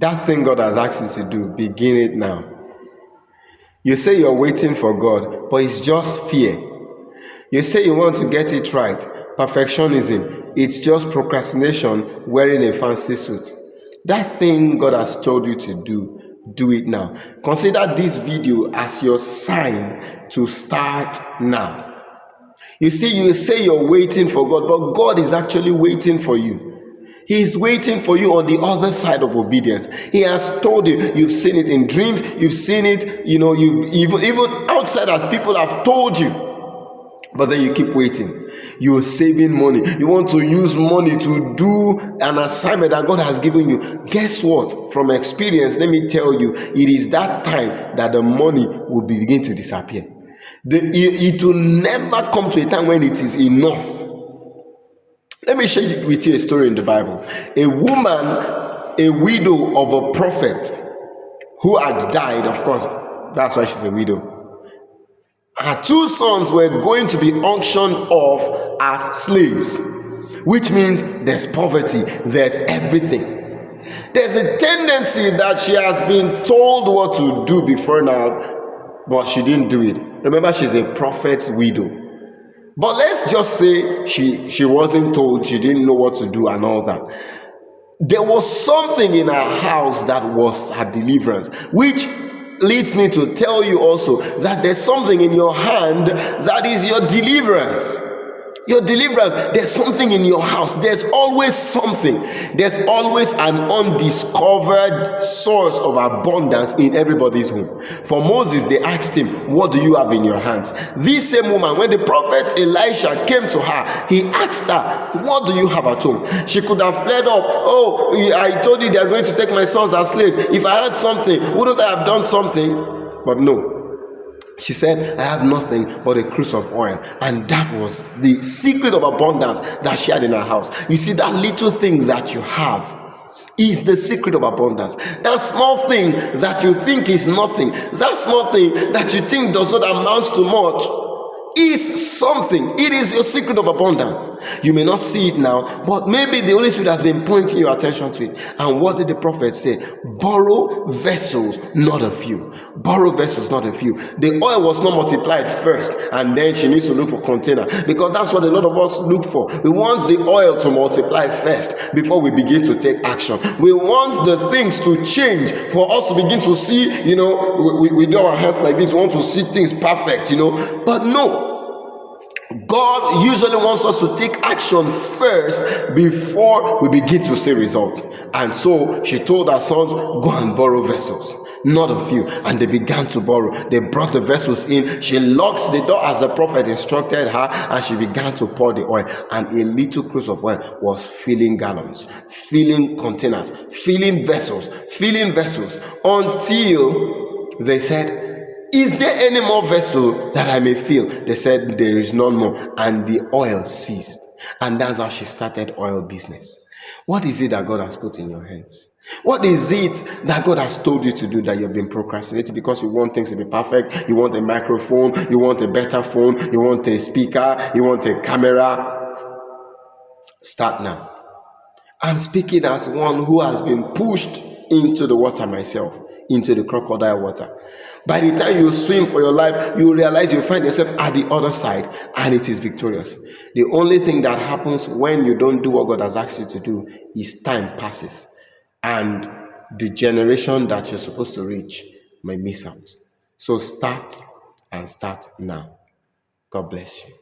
That thing God has asked you to do, begin it now. You say you're waiting for God, but it's just fear. You say you want to get it right, perfectionism. It's just procrastination wearing a fancy suit. That thing God has told you to do it now. Consider this video as your sign to start now. You see, you say you're waiting for God, but God is actually waiting for you. He is waiting for you on the other side of obedience. He has told you. You've seen it in dreams. You've seen it, you even outside as people have told you. But then you keep waiting. You're saving money. You want to use money to do an assignment that God has given you. Guess what? From experience, let me tell you, it is that time that the money will begin to disappear. It will never come to a time when it is enough. Let me share with you a story in the Bible. A woman, a widow of a prophet who had died, of course, that's why she's a widow. Her two sons were going to be auctioned off as slaves, which means there's poverty, there's everything. There's a tendency that she has been told what to do before now, but she didn't do it. Remember, she's a prophet's widow. But let's just say she wasn't told, she didn't know what to do and all that. There was something in her house that was her deliverance, which leads me to tell you also that there's something in your hand that is your deliverance. Your deliverance, there's something in your house. There's always something. There's always an undiscovered source of abundance in everybody's home. For Moses, they asked him, what do you have in your hands? This same woman, when the prophet Elisha came to her, he asked her, what do you have at home? She could have fled up. Oh, I told you they are going to take my sons as slaves. If I had something, wouldn't I have done something? But no. She said, I have nothing but a cruse of oil. And that was the secret of abundance that she had in her house. You see, that little thing that you have is the secret of abundance. That small thing that you think is nothing, that small thing that you think does not amount to much, is something. It is your secret of abundance. You may not see it now, but maybe the Holy Spirit has been pointing your attention to it. And what did the prophet say? Borrow vessels, not a few. Borrow vessels, not a few. The oil was not multiplied first, and then she needs to look for container, because that's what a lot of us look for. We want the oil to multiply first before we begin to take action. We want the things to change for us to begin to see, we do our hands like this. We want to see things perfect, but no. God usually wants us to take action first before we begin to see result. And so she told her sons, go and borrow vessels, not a few. And they began to borrow. They brought the vessels in. She locked the door as the prophet instructed her, and she began to pour the oil. And a little cruse of oil was filling gallons, filling containers, filling vessels, until they said, is there any more vessel that I may fill? They said, there is none more. And the oil ceased. And that's how she started oil business. What is it that God has put in your hands? What is it that God has told you to do that you've been procrastinating because you want things to be perfect? You want a microphone, you want a better phone, you want a speaker, you want a camera. Start now. I'm speaking as one who has been pushed into the water myself, into the crocodile water. By the time you swim for your life, you realize you find yourself at the other side, and it is victorious. The only thing that happens when you don't do what God has asked you to do is time passes, and the generation that you're supposed to reach may miss out. So start, and start now. God bless you.